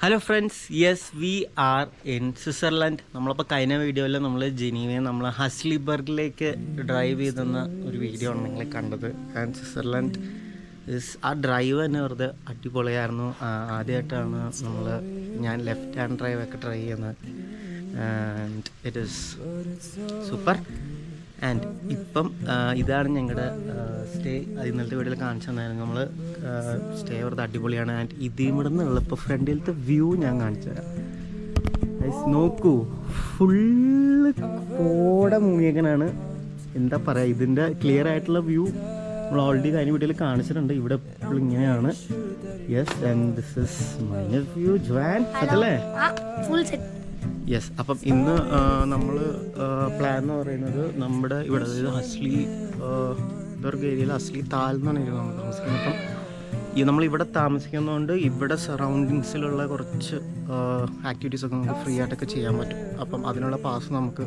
Hello friends, yes we are in Switzerland. നമ്മളിപ്പോൾ കഴിഞ്ഞ വീഡിയോയിൽ നമ്മൾ ജനീവയെ നമ്മൾ ഹസ്ലിബർഗിലേക്ക് ഡ്രൈവ് ചെയ്തെന്ന ഒരു വീഡിയോ ആണ് നിങ്ങൾ കണ്ടത്. ആൻഡ് സ്വിറ്റ്സർലൻഡ് ആ ഡ്രൈവ് തന്നെ വെറുതെ അടിപൊളിയായിരുന്നു. ആദ്യമായിട്ടാണ് ഞാൻ ലെഫ്റ്റ് ഹാൻഡ് ഡ്രൈവ് ഒക്കെ ട്രൈ ചെയ്യുന്നത്. And it is super. And ഇപ്പം ഇതാണ് ഞങ്ങളുടെ സ്റ്റേ. ഇന്നലത്തെ വീഡിയോയിൽ കാണിച്ചു തന്നായിരുന്നു. നമ്മൾ സ്റ്റേ വെറുതെ അടിപൊളിയാണ്. ആൻഡ് ഇവിടെ നിന്നുള്ള ഇപ്പോൾ ഫ്രണ്ടിലത്തെ വ്യൂ ഞാൻ കാണിച്ചു തരാം. നോക്കൂ, ഫുള്ള് കോട മുങ്ങിയേക്കനാണ്. എന്താ പറയുക, ഇതിൻ്റെ ക്ലിയർ ആയിട്ടുള്ള വ്യൂ നമ്മൾ ഓൾറെഡി കഴിഞ്ഞ വീഡിയോയിൽ കാണിച്ചിട്ടുണ്ട്. ഇവിടെ എപ്പോഴും ഇങ്ങനെയാണ്. Yes, and this is my view. ജോൻ അതല്ലേ? യെസ്. അപ്പം ഇന്ന് നമ്മൾ പ്ലാൻ എന്ന് പറയുന്നത് നമ്മുടെ ഇവിടെ, അതായത് ഹസ്ലിബർഗ് ഏരിയയിൽ ഹസ്ലി താൽ എന്നാണ് ഏരിയ നമ്മൾ താമസിക്കുന്നത്. അപ്പം നമ്മളിവിടെ താമസിക്കുന്നതുകൊണ്ട് ഇവിടെ സറൗണ്ടിങ്സിലുള്ള കുറച്ച് ആക്ടിവിറ്റീസൊക്കെ നമുക്ക് ഫ്രീ ആയിട്ടൊക്കെ ചെയ്യാൻ പറ്റും. അപ്പം അതിനുള്ള പാസ് നമുക്ക്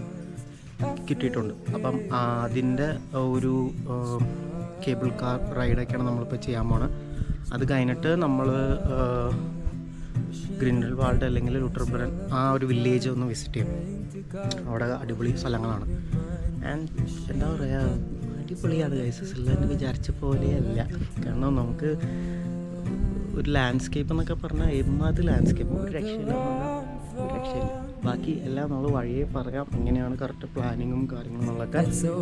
കിട്ടിയിട്ടുണ്ട്. അപ്പം അതിൻ്റെ ഒരു കേബിൾ കാർ റൈഡൊക്കെയാണ് നമ്മളിപ്പോൾ ചെയ്യാൻ പോണത്. അത് കഴിഞ്ഞിട്ട് നമ്മൾ ഗ്രിൻഡൽവാൾഡ് അല്ലെങ്കിൽ ലുട്ടർബ്രൻ ആ ഒരു വില്ലേജ് ഒന്ന് വിസിറ്റ് ചെയ്യും. അവിടെ അടിപൊളി സ്ഥലങ്ങളാണ്. ആൻഡ് എന്താ പറയുക, അടിപൊളിയാണ് ഗൈസ്. സ്വിറ്റ്സർലൻഡ് വിചാരിച്ച പോലെയല്ല. കാരണം നമുക്ക് ഒരു ലാൻഡ്സ്കേപ്പ് എന്നൊക്കെ പറഞ്ഞാൽ എമ്മാതിരി ലാൻഡ്സ്കേപ്പ്, ഒരു രക്ഷയില്ല. ബാക്കി എല്ലാം നമ്മൾ വഴിയെ പറയാം. എങ്ങനെയാണ് കറക്റ്റ് പ്ലാനിങ്ങും കാര്യങ്ങളും എന്നുള്ളതൊക്കെ. സോ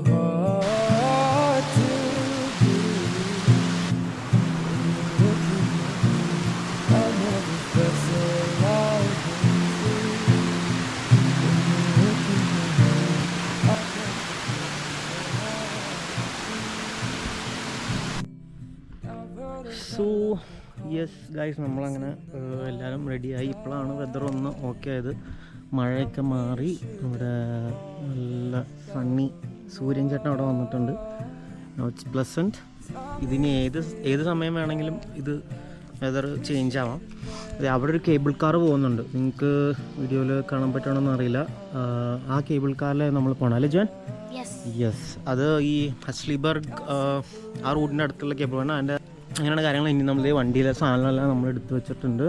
യെസ് ഗൈസ്, നമ്മളങ്ങനെ എല്ലാവരും റെഡിയായി. ഇപ്പോഴാണ് വെതർ ഒന്ന് ഓക്കെ ആയത്. മഴയൊക്കെ മാറി ഇവിടെ നല്ല സണ്ണി സൂര്യൻ ചേട്ടൻ അവിടെ വന്നിട്ടുണ്ട്. It's pleasant. ഇതിന് ഏത് സമയം വേണമെങ്കിലും ഇത് വെതർ ചേഞ്ച് ആവാം. അവിടെ ഒരു കേബിൾ കാർ പോകുന്നുണ്ട്. നിങ്ങൾക്ക് വീഡിയോയിൽ കാണാൻ പറ്റണമെന്ന് അറിയില്ല. ആ കേബിൾ കാറിൽ നമ്മൾ പോകണം അല്ലേ ജോൻ? യെസ്. അത് ഈ ഹസ്ലിബർഗ് ആ റൂട്ടിൻ്റെ അടുത്തുള്ള കേബിൾ ആണ്. അതിൻ്റെ അങ്ങനെയാണ് കാര്യങ്ങൾ. ഇനി നമ്മൾ വണ്ടിയിലെ സാധനങ്ങളെല്ലാം നമ്മൾ എടുത്ത് വെച്ചിട്ടുണ്ട്.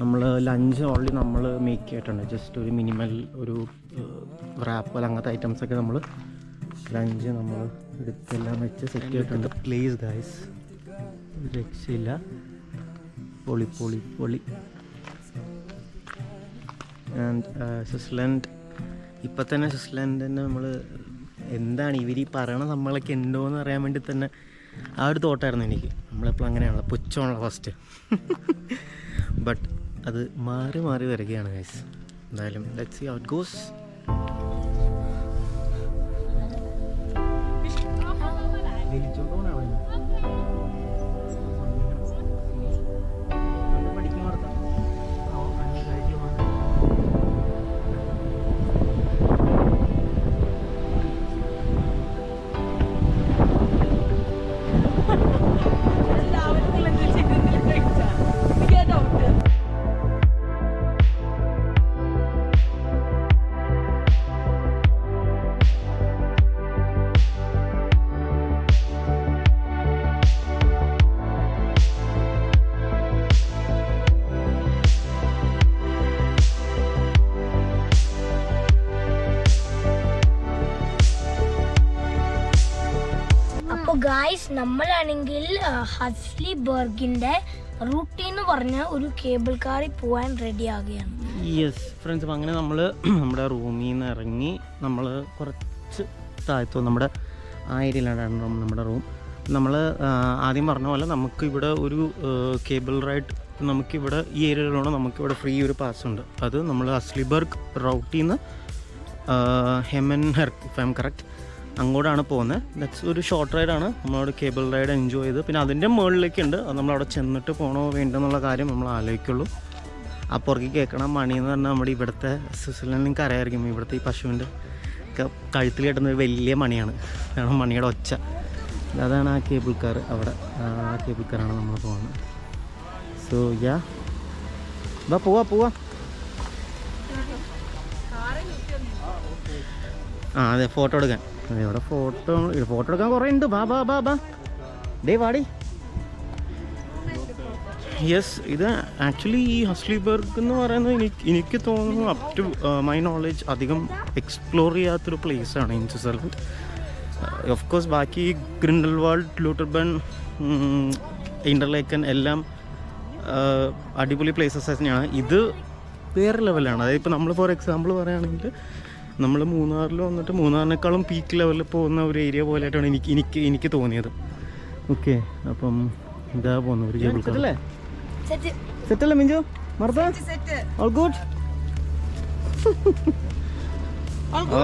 നമ്മൾ ലഞ്ച് ഓൾറെഡി നമ്മൾ മേക്ക് ചെയ്തിട്ടുണ്ട്. ജസ്റ്റ് ഒരു മിനിമൽ ഒരു റാപ്പ് അങ്ങനത്തെ ഐറ്റംസൊക്കെ നമ്മൾ ലഞ്ച് നമ്മൾ എടുത്തെല്ലാം വെച്ച് സെറ്റ് ചെയ്തിട്ടുണ്ട്. പ്ലീസ് ഗൈസ്, രക്ഷയില്ല. പൊളി പൊളി പൊളി. ആൻഡ് സ്വിറ്റ്സർലൻഡ് ഇപ്പം തന്നെ സ്വിറ്റ്സർലൻഡിന് നമ്മൾ എന്താണ് ഇവർ ഈ പറയണ നമ്മളൊക്കെ ഉണ്ടോ എന്ന് അറിയാൻ വേണ്ടി തന്നെ ആ ഒരു തോട്ടായിരുന്നു എനിക്ക്. നമ്മളെപ്പോഴും അങ്ങനെയാണല്ലോ, പുച്ഛമാണല്ലോ ഫസ്റ്റ്. ബട്ട് അത് മാറി മാറി വരികയാണ് ഗൈസ്. എന്തായാലും let's see how it goes. Guys, നമ്മളാണെങ്കിൽ ഹസ്ലിബർഗിന്റെ റൂട്ടിന്ന് പറഞ്ഞ ഒരു കേബിൾ കാറിൽ പോകാൻ റെഡി ആകുകയാണ്. യെസ് ഫ്രണ്ട്സ്, അപ്പം അങ്ങനെ നമ്മൾ നമ്മുടെ റൂമിൽ നിന്ന് ഇറങ്ങി നമ്മൾ കുറച്ച് താഴ്ത്തു നമ്മുടെ ആ ഏരിയയിലാണ് നമ്മുടെ റൂം. നമ്മൾ ആദ്യം പറഞ്ഞ പോലെ നമുക്കിവിടെ ഒരു കേബിൾ റൈഡ് നമുക്കിവിടെ ഈ ഏരിയയിലാണ് നമുക്കിവിടെ ഫ്രീ ഒരു പാസ്സുണ്ട്. അത് നമ്മൾ ഹസ്ലിബർഗ് റൂട്ടിൽ നിന്ന് ഹെമൻഹെർഗ്, ഇഫ് ഐ ആം കറക്റ്റ്, അങ്ങോട്ടാണ് പോകുന്നത്. ദാറ്റ്സ് ഒരു ഷോർട്ട് റൈഡാണ്. നമ്മളവിടെ കേബിൾ റൈഡ് എൻജോയ് ചെയ്ത് പിന്നെ അതിൻ്റെ മുകളിലേക്കുണ്ട്. അത് നമ്മളവിടെ ചെന്നിട്ട് പോകണോ വേണ്ടെന്നുള്ള കാര്യം നമ്മൾ ആലോചിക്കുള്ളൂ. ആ പുറകെ കേൾക്കണം മണി എന്ന് പറഞ്ഞാൽ നമ്മുടെ ഇവിടുത്തെ സ്വിറ്റ്സർലൻഡിൽ നിങ്ങൾക്ക് അറിയാമായിരിക്കും, ഇവിടുത്തെ ഈ പശുവിൻ്റെ ഒക്കെ കഴുത്തിൽ കെട്ടുന്ന ഒരു വലിയ മണിയാണ്. അതാണ് മണിയുടെ ഒച്ച. അതാണ് ആ കേബിൾ കാർ. അവിടെ ആ കേബിൾ കാറാണ് നമ്മൾ പോകുന്നത്. സോ യാ, പോവാ. അതെ, ഫോട്ടോ എടുക്കാൻ. ഇവിടെ ഫോട്ടോ എടുക്കാൻ കുറേ ഉണ്ട്. ബാ ഡേ വാടി. യെസ്, ഇത് ആക്ച്വലി ഈ ഹസ്ലിബർഗ് എന്ന് പറയുന്നത് എനിക്ക് തോന്നുന്നു അപ് ടു മൈ നോളജ് അധികം എക്സ്പ്ലോർ ചെയ്യാത്തൊരു പ്ലേസാണ് ഇൻ സ്വിറ്റ്സർലൻഡ്. ഓഫ് കോഴ്സ് ബാക്കി ഗ്രിൻഡൽവാൾഡ്, ലൂട്ടർബൺ, ഇൻ്റർലേക്കൻ എല്ലാം അടിപൊളി പ്ലേസസ് തന്നെയാണ്. ഇത് വേറെ ലെവലാണ്. അതായത് ഇപ്പോൾ നമ്മൾ ഫോർ എക്സാമ്പിൾ പറയുകയാണെങ്കിൽ നമ്മൾ മൂന്നാറിൽ വന്നിട്ട് മൂന്നാറിനേക്കാളും പീക്ക് ലെവലിൽ പോകുന്ന ഒരു ഏരിയ പോലെയായിട്ടാണ് എനിക്ക് തോന്നിയത്. ഓക്കെ, അപ്പം ഇതാ പോകുന്നു ഒരു കേബിൾ കാർ. സെറ്റല്ലേ മിഞ്ചു? മർദ്ദ all good?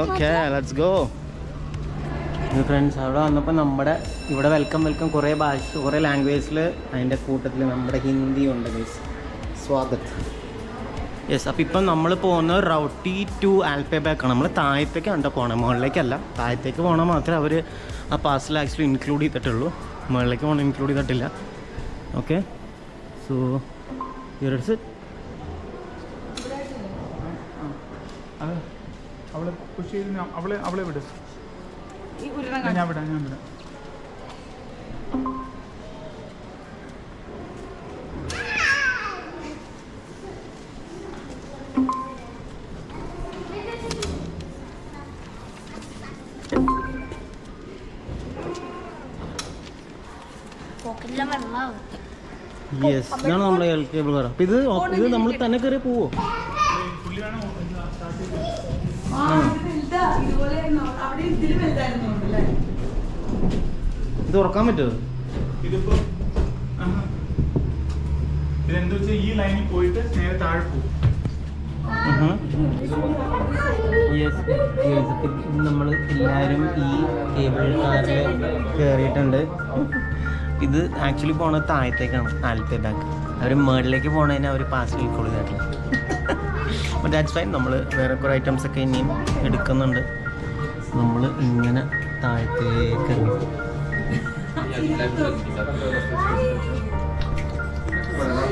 Okay, let's go. Friends, അവിടെ വന്നപ്പോൾ നമ്മുടെ ഇവിടെ വെൽക്കം കുറേ ഭാഷ, കുറേ ലാംഗ്വേജിൽ, അതിൻ്റെ കൂട്ടത്തിൽ നമ്മുടെ ഹിന്ദി ഉണ്ട് ഗൈസ്. സ്വാഗത്. യെസ്, അപ്പോൾ ഇപ്പം നമ്മൾ പോകുന്നത് റൗട്ടി ടു ആൽഫേബാക്കാണ്. നമ്മൾ താഴത്തേക്കാണ് പോകണം, മുകളിലേക്കല്ല. താഴത്തേക്ക് പോകണം മാത്രമേ അവർ ആ പാസിൽ ആക്ച്വലി ഇൻക്ലൂഡ് ചെയ്തിട്ടുള്ളൂ. മുകളിലേക്ക് പോകണം ഇൻക്ലൂഡ് ചെയ്തിട്ടില്ല. Okay, so here it's it. അവളെ പുഷ് ചെയ്ത് അവളെ വിടും. ഞാൻ വിടാം. യെസ്, ഇതാണ് നമ്മുടെ കേബിൾ കാർ. അപ്പോൾ ഇത് നമ്മൾ തന്നെ കയറി പോവോ? ഇത് തുറക്കാൻ പറ്റുമോ? ഇതിപ്പോ ഇതെന്താ വെച്ചാൽ ഈ ലൈനിൽ പോയിട്ട് നേരെ താഴെ പോകും. യെസ്, നമ്മൾ എല്ലാവരും ഈ കേബിൾ കാറിൽ കയറിയിട്ടുണ്ട്. ഇത് ആക്ച്വലി പോണത് താഴത്തേക്കാണ്, ആൽഫേബാക്ക്. അവർ മേളിലേക്ക് പോണതിന് അവർ പാസിൽ കൊടുത്തിട്ടില്ല. But that's fine. നമ്മൾ വേറെ കുറേ ഐറ്റംസ് ഒക്കെ ഇനിയും എടുക്കുന്നുണ്ട്. നമ്മൾ ഇങ്ങനെ താഴത്തേക്ക് ഇറങ്ങി.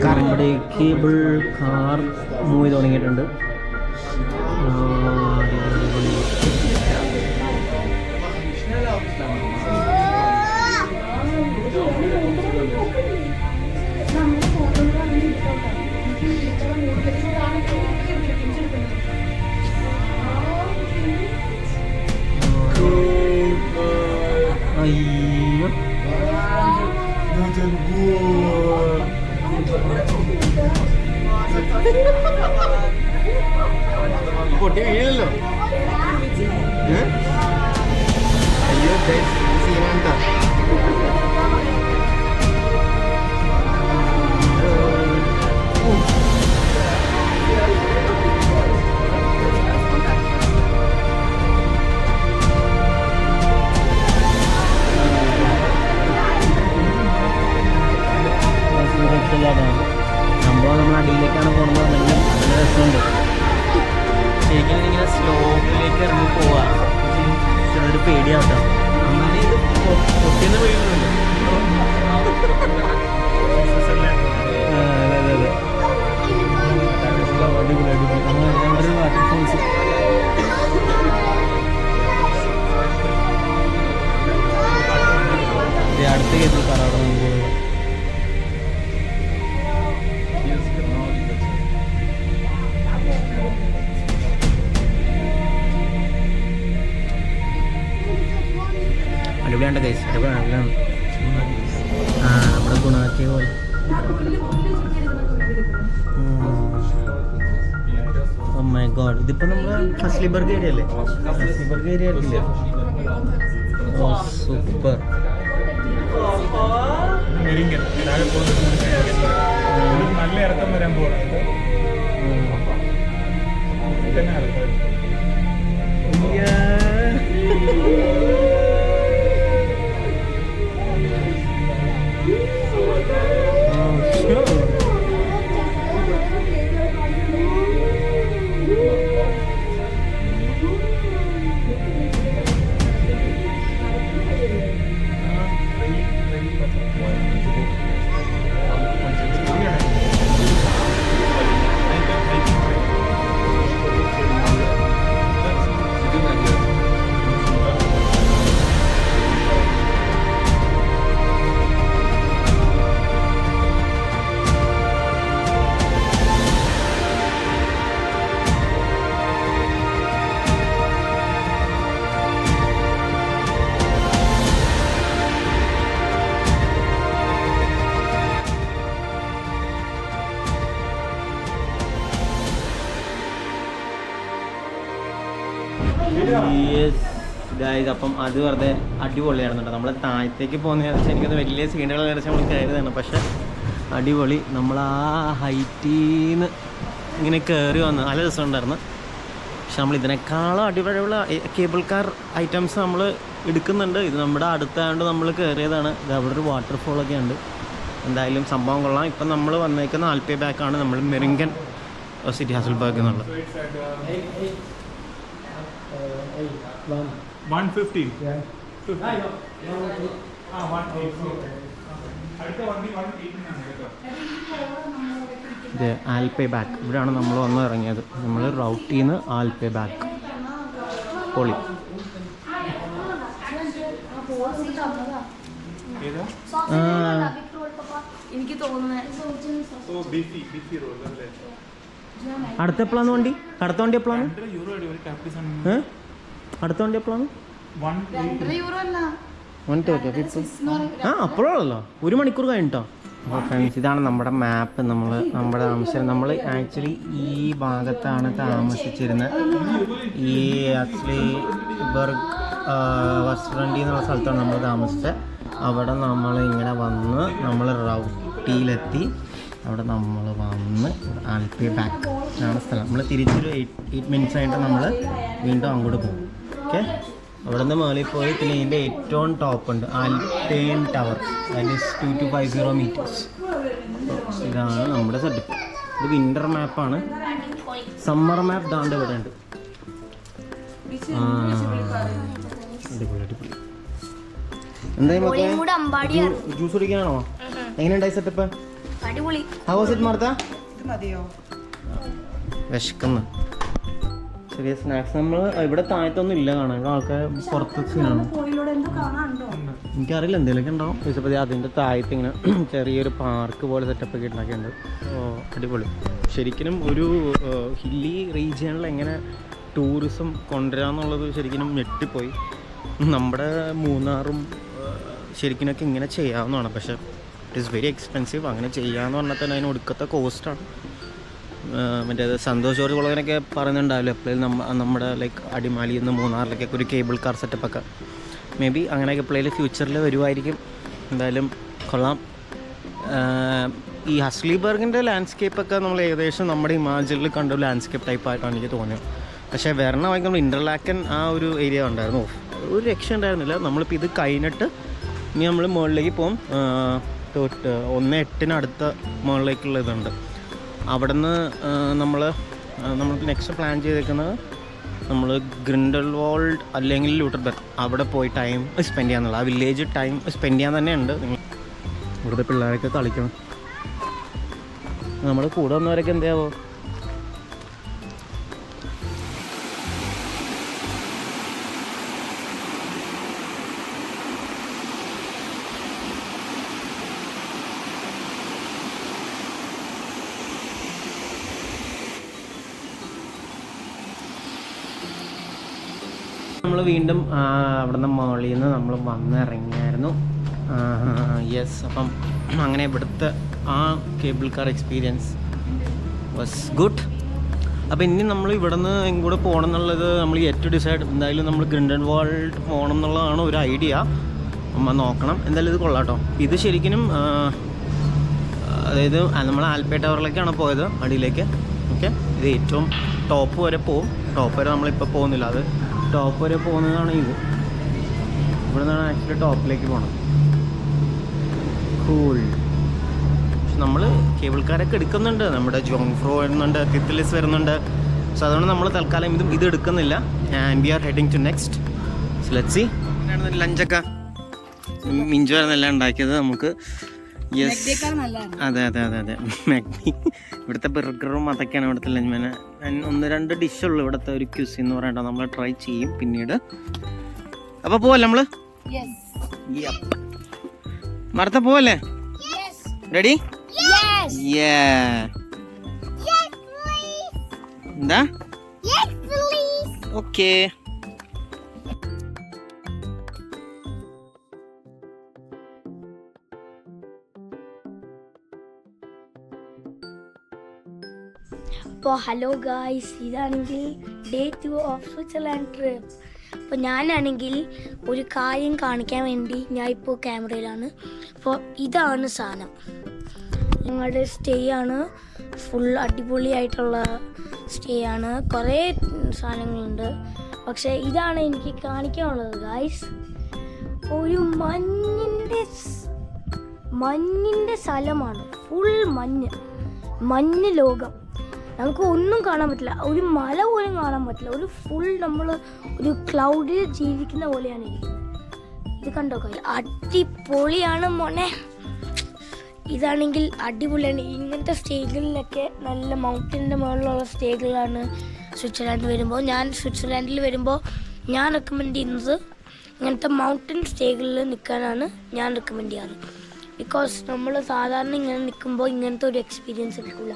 നമ്മുടെ കേബിൾ കാർ മൂവ് ചെയ്ത് തുടങ്ങിയിട്ടുണ്ട്. അയ്യോ, പൊട്ടി വീഴല്ലോ. അയ്യോ, സീനാണ്ടാ. സംഭവം നമ്മൾ അടിയിലേക്കാണ് പോകുന്നത്. നല്ല രസമുണ്ട്. ശരിക്കും ഇങ്ങനെ സ്ലോപ്പിലേക്ക് ഇറങ്ങി പോവാ. ചെറിയൊരു പേടിയാവട്ടോ. എന്നാലും ഇത് പൊട്ടിന്ന് വീഴുന്നുണ്ട്. അടിപൊളി അടിപൊളി. നമ്മൾ രണ്ടൊരു വാട്ടർഫോൾസ്. അടുത്ത കേബിൾ കാർ അവിടെ നമുക്ക് അടിപൊളിയാണ്ട് കൈസ്. അടിപൊളിയാണ്. നമ്മുടെ ഗുണാക്കിയ പോലെ. ഓ മൈ ഗോഡ്, ഇതിപ്പോൾ നമ്മൾ ഹസ്ലിബർഗ് ഏരിയ അല്ലേ? ഹസ്ലിബർഗ് ഏരിയ ആയിരിക്കില്ലേ? ഓ സൂപ്പർ. നല്ല ഇറക്കം വരാൻ പോകുന്നുണ്ട്. ഗായ്സ്, അപ്പം അത് വെറുതെ അടിപൊളിയായിരുന്നുണ്ട്. നമ്മൾ താഴത്തേക്ക് പോകുന്നതെന്ന് വെച്ചാൽ എനിക്കത് വലിയ സീനുകൾ വെച്ചാൽ നമ്മൾ കയറിയതാണ്. പക്ഷേ അടിപൊളി. നമ്മൾ ആ ഹൈറ്റീന്ന് ഇങ്ങനെ കയറി വന്ന് നല്ല രസമുണ്ടായിരുന്നു. പക്ഷെ നമ്മൾ ഇതിനേക്കാളും അടിപൊളിയുള്ള കേബിൾ കാർ ഐറ്റംസ് നമ്മൾ എടുക്കുന്നുണ്ട്. ഇത് നമ്മുടെ അടുത്തായതുകൊണ്ട് നമ്മൾ കയറിയതാണ്. ഇത് അവിടെ ഒരു വാട്ടർഫോളൊക്കെ ഉണ്ട്. എന്തായാലും സംഭവം കൊള്ളാം. ഇപ്പം നമ്മൾ വന്നേക്കുന്ന ആൽപ്പേ ബാക്കാണ് നമ്മൾ മെറിംഗൻ സിറ്റി ഹാസൽബർഗ് എന്നുള്ളത്. 150. ഇത് ആൽപ്പേ ബാക്ക്. ഇവിടെയാണ് നമ്മൾ വന്ന് ഇറങ്ങിയത്. നമ്മൾ റൗട്ടിൽ നിന്ന് ആൽപ്പേ ബാക്ക്. പൊളി. എനിക്ക് തോന്നുന്നത് അടുത്ത എപ്പോഴാണ് വണ്ടി? അടുത്ത വണ്ടി എപ്പോഴാണ്? അടുത്ത വണ്ടി എപ്പോഴാണ്? 1:30. ആ അപ്പോഴാണല്ലോ, 1 മണിക്കൂർ കഴിഞ്ഞിട്ടോ. അപ്പോൾ ഫ്രണ്ട്സ്, ഇതാണ് നമ്മുടെ മാപ്പ്. നമ്മുടെ താമസം നമ്മൾ ആക്ച്വലി ഈ ഭാഗത്താണ് താമസിച്ചിരുന്നത്. ഈ ഹസ്ലിബർഗ് വസ്ട്രണ്ടി എന്നുള്ള സ്ഥലത്താണ് നമ്മൾ താമസിച്ചത്. അവിടെ നമ്മൾ ഇങ്ങനെ വന്ന് നമ്മൾ റൗട്ടിയിലെത്തി. അവിടെ നമ്മൾ വന്ന് ആൽപ്പേ ബാക്ക് ആണ് സ്ഥലം. നമ്മൾ തിരിച്ചൊരു 8 മിനിറ്റ്സ് ആയിട്ട് നമ്മൾ വീണ്ടും അങ്ങോട്ട് പോകും. ഓക്കെ, അവിടെ നിന്ന് മേളിൽ പോയി പിന്നെ ഇതിൻ്റെ ഏറ്റവും ടോപ്പ് ഉണ്ട് alpine tower. That is 2250 meters. ഇതാണ് നമ്മുടെ സെറ്റപ്പ്. ഇത് വിൻ്റർ മാപ്പാണ്. സമ്മർ മാപ്പ് ദാണ്ട് ഇവിടെ ഉണ്ട്. അടിപൊളി അടിപൊളി. എന്തായാലും ജ്യൂസ് കുടിക്കാനാണോ? എങ്ങനെയുണ്ടായി സെറ്റപ്പ്? അടിപൊളി. How was it Martha? വിശക്കുന്നു. ചെറിയ സ്നാക്സ്. നമ്മൾ ഇവിടെ താഴത്തൊന്നും ഇല്ല കാണാൻ. ഇവിടെ ആൾക്കാർ പുറത്ത് സീനാണ്. എനിക്കറിയില്ല, എന്തെങ്കിലുമൊക്കെ ഉണ്ടാവും. ചോദിച്ചപ്പോൾ അതിൻ്റെ താഴത്ത് ഇങ്ങനെ ചെറിയൊരു പാർക്ക് പോലെ സെറ്റപ്പ് ഒക്കെ ഉണ്ടാക്കിയിട്ടുണ്ട്. അടിപൊളി. ശരിക്കും ഒരു ഹില്ലി റീജിയണിൽ എങ്ങനെ ടൂറിസം കൊണ്ടുവരാമെന്നുള്ളത് ശരിക്കും ഞെട്ടിപ്പോയി. നമ്മുടെ മൂന്നാറും ശരിക്കിനൊക്കെ ഇങ്ങനെ ചെയ്യാവുന്നതാണ്. പക്ഷേ ഇറ്റ് ഈസ് വെരി എക്സ്പെൻസീവ്. അങ്ങനെ ചെയ്യാമെന്ന് പറഞ്ഞാൽ തന്നെ അതിന് ഒടുക്കത്തെ കോസ്റ്റാണ്. മറ്റേ സന്തോഷ് ജോർജ് കുളകനൊക്കെ പറയുന്നുണ്ടാവില്ല എപ്പോഴും നമ്മുടെ ലൈക്ക് അടിമാലിയിൽ നിന്ന് മൂന്നാറിലേക്കൊക്കെ ഒരു കേബിൾ കാർ സെറ്റപ്പൊക്കെ. മേ ബി അങ്ങനെയൊക്കെ എപ്പോഴും ഫ്യൂച്ചറിൽ വരുമായിരിക്കും. എന്തായാലും കൊള്ളാം. ഈ ഹസ്ലിബർഗിൻ്റെ ലാൻഡ്സ്കേപ്പൊക്കെ നമ്മൾ ഏകദേശം നമ്മുടെ ഹിമാചലിൽ കണ്ട ഒരു ലാൻഡ്സ്കേപ്പ് ടൈപ്പായിട്ടാണ് എനിക്ക് തോന്നിയത്. പക്ഷേ വരണമായി നമ്മൾ ഇൻ്റർലാക്കൻ ആ ഒരു ഏരിയ ഉണ്ടായിരുന്നു. ഒരു രക്ഷ ഉണ്ടായിരുന്നില്ല. നമ്മളിപ്പോൾ ഇത് കഴിഞ്ഞിട്ട് ഇനി നമ്മൾ മുകളിലേക്ക് പോകും. 1:08 അടുത്ത മുകളിലേക്കുള്ള ഇതുണ്ട്. അവിടെ നിന്ന് നമ്മൾക്ക് നെക്സ്റ്റ് പ്ലാൻ ചെയ്തേക്കുന്നത് നമ്മൾ ഗ്രിൻഡൽവാൾഡ് അല്ലെങ്കിൽ ലൂട്ടർബർഗ് അവിടെ പോയി ടൈം സ്പെൻഡ് ചെയ്യാന്നുള്ളത്. ആ വില്ലേജ് ടൈം സ്പെൻഡ് ചെയ്യാൻ തന്നെ ഉണ്ട്. ഇവിടുത്തെ പിള്ളേരൊക്കെ കളിക്കണം. നമ്മുടെ കൂടെ വന്നവരൊക്കെ എന്താവോ. നമ്മൾ വീണ്ടും അവിടെ നിന്ന് മുകളിൽ നിന്ന് നമ്മൾ വന്നിറങ്ങിയായിരുന്നു. യെസ്, അപ്പം അങ്ങനെ ഇവിടുത്തെ ആ cable car experience was good. അപ്പോൾ ഇനി നമ്മൾ ഇവിടെ നിന്ന് എങ്ങോട്ട് പോകണം എന്നുള്ളത് നമ്മൾ യെറ്റ് ഡിസൈഡ്. എന്തായാലും നമ്മൾ ഗ്രിൻഡൽവാൾഡ് പോകണം എന്നുള്ളതാണ് ഒരു ഐഡിയ. നമ്മൾ നോക്കണം. എന്തായാലും ഇത് കൊള്ളാം കേട്ടോ. ഇത് ശരിക്കും അതായത് നമ്മൾ ആൽപ്പേ ടവറിലേക്കാണ് പോയത്, അടിയിലേക്ക്. ഓക്കെ, ഇത് ഏറ്റവും ടോപ്പ് വരെ പോവും. ടോപ്പ് വരെ നമ്മളിപ്പോൾ പോകുന്നില്ല. അത് ടോപ്പ് വരെ പോകുന്നതാണ് ഇത്. ഇവിടെ നിന്നാണ് ആക്ച്വലി ടോപ്പിലേക്ക് പോകണം. കൂൾ. പക്ഷെ നമ്മൾ കേബിൾ കാരൊക്കെ എടുക്കുന്നുണ്ട്. നമ്മുടെ ജോങ്ഫ്രോ വരുന്നുണ്ട്, തിത്തലിസ് വരുന്നുണ്ട്. സോ അതുകൊണ്ട് നമ്മൾ തൽക്കാലം ഇത് എടുക്കുന്നില്ല. And we are heading to next. So let's see. ലഞ്ചൊക്കെ മിഞ്ചു ആയിരുന്നെല്ലാം ഉണ്ടാക്കിയത് നമുക്ക്. യെസ്, അതെ അതെ അതെ അതെ. മാഗ്നി. ഇവിടുത്തെ ബർഗറും അതൊക്കെയാണ് ഇവിടുത്തെ ലഞ്ച് മെനു. 1-2 ഡിഷുള്ളൂ ഇവിടുത്തെ ഒരു ക്യൂസിൻ എന്ന് പറയണ്ട. നമ്മൾ ട്രൈ ചെയ്യും പിന്നീട്. അപ്പോൾ പോവല്ലേ നമ്മൾ? മർത്ത പോവല്ലേ? റെഡി? എന്താ? ഓക്കേ. അപ്പോൾ ഹലോ ഗായ്സ്, ഇതാണെങ്കിൽ ഡേ 2 ഓഫ് സ്വിറ്റ്സർലാൻഡ് ട്രിപ്പ്. അപ്പോൾ ഞാനാണെങ്കിൽ ഒരു കാര്യം കാണിക്കാൻ വേണ്ടി ഞാൻ ഇപ്പോൾ ക്യാമറയിലാണ്. അപ്പോൾ ഇതാണ് സാധനം, ഞങ്ങളുടെ സ്റ്റേ ആണ്. ഫുൾ അടിപൊളിയായിട്ടുള്ള സ്റ്റേ ആണ്, കുറേ സാധനങ്ങളുണ്ട്. പക്ഷേ ഇതാണ് എനിക്ക് കാണിക്കാനുള്ളത് ഗായ്സ്. ഒരു മഞ്ഞിൻ്റെ സ്ഥലമാണ്, ഫുൾ മഞ്ഞ് ലോകം. നമുക്ക് ഒന്നും കാണാൻ പറ്റില്ല, ഒരു മല പോലും കാണാൻ പറ്റില്ല. ഒരു ഫുൾ നമ്മൾ ഒരു ക്ലൗഡിൽ ജീവിക്കുന്ന പോലെയാണ് ഇരിക്കുന്നത്. ഇത് കണ്ടോ കാര്യം, അടിപൊളിയാണ് മോനെ. ഇതാണെങ്കിൽ അടിപൊളിയാണ്. ഇങ്ങനത്തെ സ്റ്റേകളിലൊക്കെ നല്ല മൗണ്ടൻ്റെ മുകളിലുള്ള സ്റ്റേകളാണ് സ്വിറ്റ്സർലാൻഡിൽ വരുമ്പോൾ. ഞാൻ സ്വിറ്റ്സർലാൻഡിൽ വരുമ്പോൾ ഞാൻ റെക്കമെൻഡ് ചെയ്യുന്നത് ഇങ്ങനത്തെ മൗണ്ടൻ സ്റ്റേകളിൽ നിൽക്കാനാണ് ഞാൻ റെക്കമെൻഡ് ചെയ്യാറ്. ബിക്കോസ് നമ്മൾ സാധാരണ ഇങ്ങനെ നിൽക്കുമ്പോൾ ഇങ്ങനത്തെ ഒരു എക്സ്പീരിയൻസ് എടുക്കില്ല.